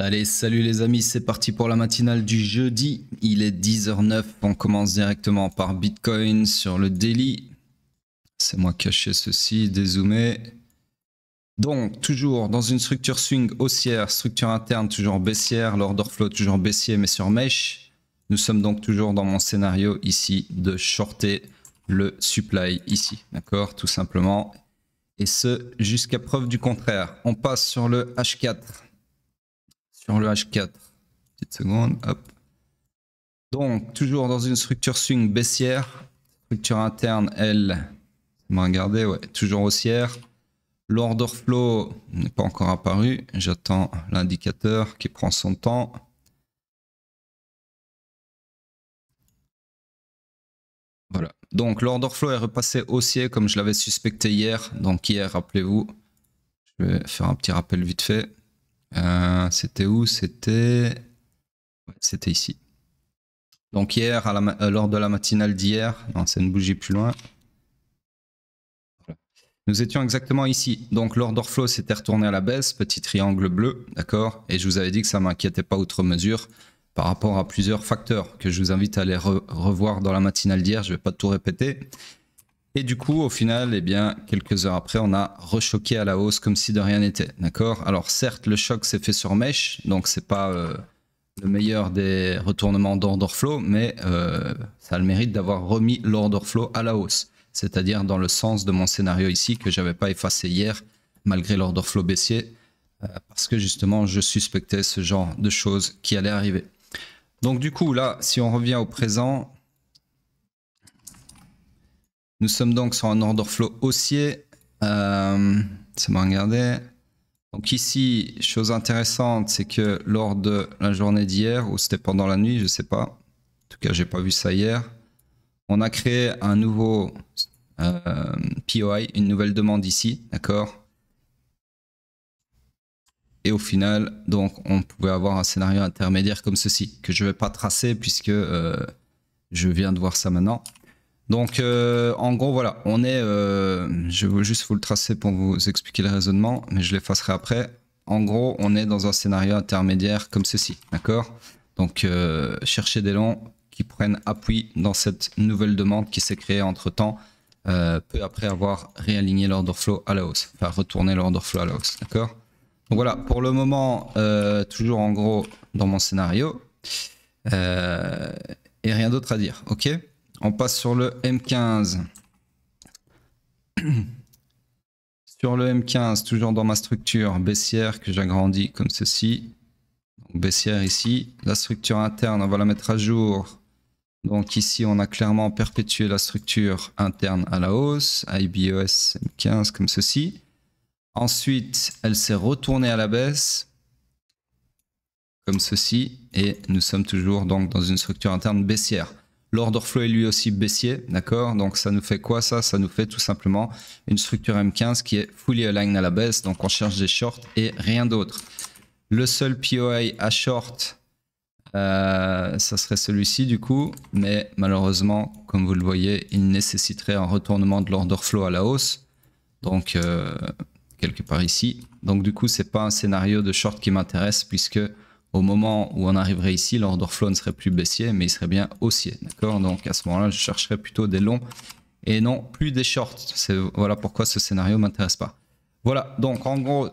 Allez, salut les amis, c'est parti pour la matinale du jeudi. Il est 10h09, on commence directement par Bitcoin sur le daily. C'est moi caché ceci, dézoomé. Donc, toujours dans une structure swing haussière, structure interne toujours baissière, l'order flow toujours baissier mais sur mesh. Nous sommes donc toujours dans mon scénario ici de shorter le supply ici, d'accord, tout simplement. Et ce, jusqu'à preuve du contraire. On passe sur le H4. Sur le H4. Petite seconde, hop. Donc, toujours dans une structure swing baissière. Structure interne, elle, c'est bien regardé, ouais, toujours haussière. L'order flow n'est pas encore apparu. J'attends l'indicateur qui prend son temps. Voilà. Donc, l'order flow est repassé haussier comme je l'avais suspecté hier. Donc, hier, rappelez-vous, je vais faire un petit rappel vite fait. C'était où? C'était ici. Donc hier, lors de la matinale d'hier, non, c'est une bougie plus loin. Voilà. Nous étions exactement ici. Donc l'order flow s'était retourné à la baisse, petit triangle bleu, d'accord. Et je vous avais dit que ça ne m'inquiétait pas outre mesure par rapport à plusieurs facteurs que je vous invite à aller revoir dans la matinale d'hier. Je ne vais pas tout répéter. Et du coup, au final, eh bien, quelques heures après, on a rechoqué à la hausse comme si de rien n'était, d'accord. Alors certes, le choc s'est fait sur mesh, donc c'est pas le meilleur des retournements d'order flow, mais ça a le mérite d'avoir remis l'order flow à la hausse, c'est-à-dire dans le sens de mon scénario ici que j'avais pas effacé hier malgré l'order flow baissier, parce que justement je suspectais ce genre de choses qui allaient arriver. Donc du coup là, si on revient au présent, nous sommes donc sur un order flow haussier. Ça m'a regardé. Donc ici, chose intéressante, c'est que lors de la journée d'hier, ou c'était pendant la nuit, je ne sais pas. En tout cas, j'ai pas vu ça hier. On a créé un nouveau POI, une nouvelle demande ici, d'accord. Et au final, donc, on pouvait avoir un scénario intermédiaire comme ceci, que je ne vais pas tracer puisque je viens de voir ça maintenant. Donc, en gros, voilà, on est... je veux juste vous le tracer pour vous expliquer le raisonnement, mais je l'effacerai après. En gros, on est dans un scénario intermédiaire comme ceci, d'accord? Donc, chercher des longs qui prennent appui dans cette nouvelle demande qui s'est créée entre-temps, peu après avoir réaligné l'order flow à la hausse, enfin retourner l'order flow à la hausse, d'accord? Donc voilà, pour le moment, toujours en gros dans mon scénario, et rien d'autre à dire, ok? On passe sur le M15. Sur le M15, toujours dans ma structure baissière que j'agrandis comme ceci. Donc baissière ici. La structure interne, on va la mettre à jour. Donc ici, on a clairement perpétué la structure interne à la hausse. IBOS M15 comme ceci. Ensuite, elle s'est retournée à la baisse. Comme ceci. Et nous sommes toujours donc dans une structure interne baissière. L'order flow est lui aussi baissier, d'accord? Donc ça nous fait quoi ça? Ça nous fait tout simplement une structure M15 qui est fully aligned à la baisse, donc on cherche des shorts et rien d'autre. Le seul POI à short, ça serait celui-ci du coup, mais malheureusement, comme vous le voyez, il nécessiterait un retournement de l'order flow à la hausse, donc quelque part ici. Donc du coup, c'est pas un scénario de short qui m'intéresse puisque au moment où on arriverait ici, l'order flow ne serait plus baissier, mais il serait bien haussier. D'accord? Donc à ce moment-là, je chercherais plutôt des longs et non plus des shorts. Voilà pourquoi ce scénario ne m'intéresse pas. Voilà, donc en gros,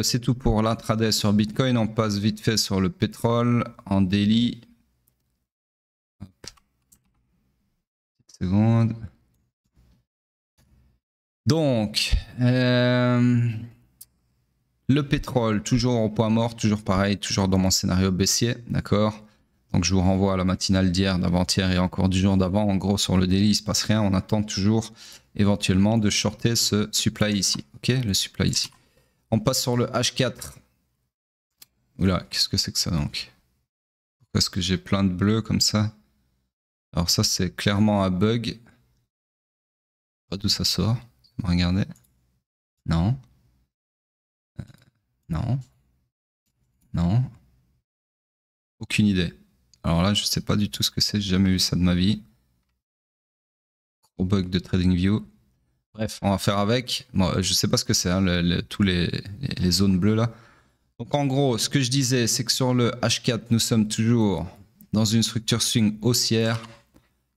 c'est tout pour l'intraday sur Bitcoin. On passe vite fait sur le pétrole en daily. Une seconde. Donc, le pétrole, toujours au point mort, toujours pareil, toujours dans mon scénario baissier, d'accord? Donc je vous renvoie à la matinale d'hier, d'avant-hier et encore du jour d'avant. En gros, sur le daily, il ne se passe rien. On attend toujours éventuellement de shorter ce supply ici, ok? Le supply ici. On passe sur le H4. Oula, qu'est-ce que c'est que ça donc? Pourquoi est-ce que j'ai plein de bleus comme ça? Alors ça, c'est clairement un bug. Pas d'où ça sort. Regardez. Non. Non. Non. Aucune idée. Alors là, je sais pas du tout ce que c'est, j'ai jamais vu ça de ma vie. Gros bug de TradingView. Bref, on va faire avec. Bon, je sais pas ce que c'est, hein, tous les zones bleues là. Donc en gros, ce que je disais, c'est que sur le H4, nous sommes toujours dans une structure swing haussière.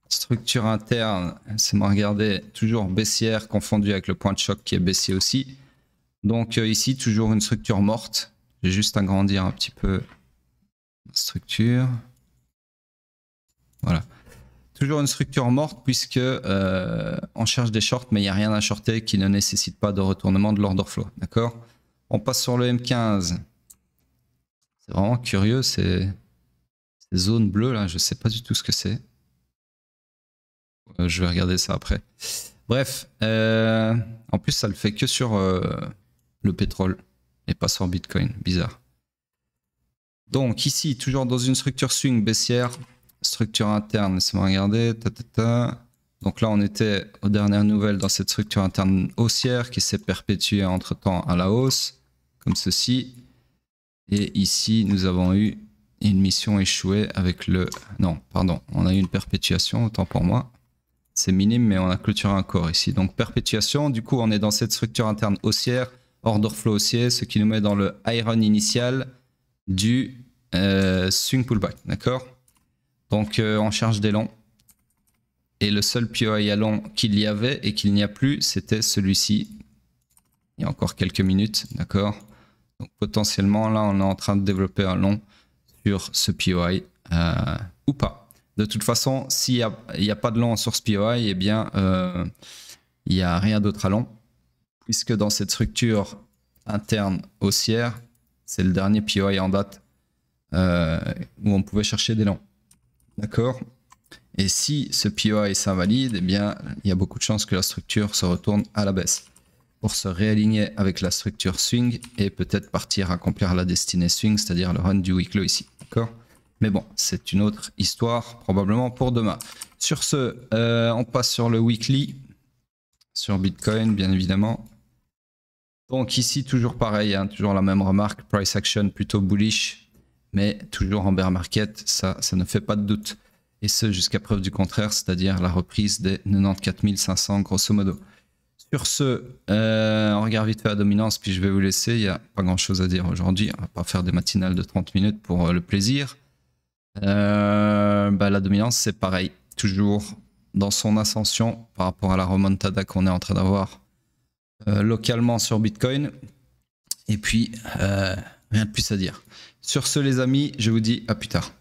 Structure interne, c'est moi regarder, toujours baissière, confondue avec le point de choc qui est baissier aussi. Donc ici, toujours une structure morte. Je vais juste agrandir un petit peu la structure. Voilà. Toujours une structure morte puisque on cherche des shorts, mais il n'y a rien à shorter qui ne nécessite pas de retournement de l'order flow. D'accord? On passe sur le M15. C'est vraiment curieux, ces zones bleues là, je ne sais pas du tout ce que c'est. Je vais regarder ça après. Bref, en plus ça le fait que sur le pétrole et pas sur Bitcoin, bizarre. Donc ici, toujours dans une structure swing baissière, structure interne, laissez-moi regarder. Donc là, on était aux dernières nouvelles dans cette structure interne haussière qui s'est perpétuée entre-temps à la hausse, comme ceci. Et ici, nous avons eu une mission échouée avec le... Non, pardon, on a eu une perpétuation, autant pour moi. C'est minime, mais on a clôturé un corps ici. Donc perpétuation, du coup, on est dans cette structure interne haussière, order flow haussier, ce qui nous met dans le iron initial du swing pullback, d'accord? Donc on cherche des longs. Et le seul POI à long qu'il y avait et qu'il n'y a plus, c'était celui-ci. Il y a encore quelques minutes, d'accord? Donc potentiellement, là, on est en train de développer un long sur ce POI ou pas. De toute façon, s'il n'y a pas de long sur ce POI, eh bien, il n'y a rien d'autre à long. Puisque dans cette structure interne haussière, c'est le dernier POI en date où on pouvait chercher des longs. D'accord? Et si ce POI s'invalide, eh bien, il y a beaucoup de chances que la structure se retourne à la baisse pour se réaligner avec la structure swing et peut-être partir accomplir la destinée swing, c'est-à-dire le run du week low ici. D'accord? Mais bon, c'est une autre histoire, probablement pour demain. Sur ce, on passe sur le weekly, sur Bitcoin, bien évidemment. Donc ici, toujours pareil, hein, toujours la même remarque, price action plutôt bullish, mais toujours en bear market, ça ne fait pas de doute. Et ce, jusqu'à preuve du contraire, c'est-à-dire la reprise des 94 500 grosso modo. Sur ce, on regarde vite fait la dominance, puis je vais vous laisser. Il n'y a pas grand-chose à dire aujourd'hui. On ne va pas faire des matinales de 30 minutes pour le plaisir. La dominance, c'est pareil. Toujours dans son ascension par rapport à la remontada qu'on est en train d'avoir localement sur Bitcoin. Et puis, rien de plus à dire. Sur ce, les amis, je vous dis à plus tard.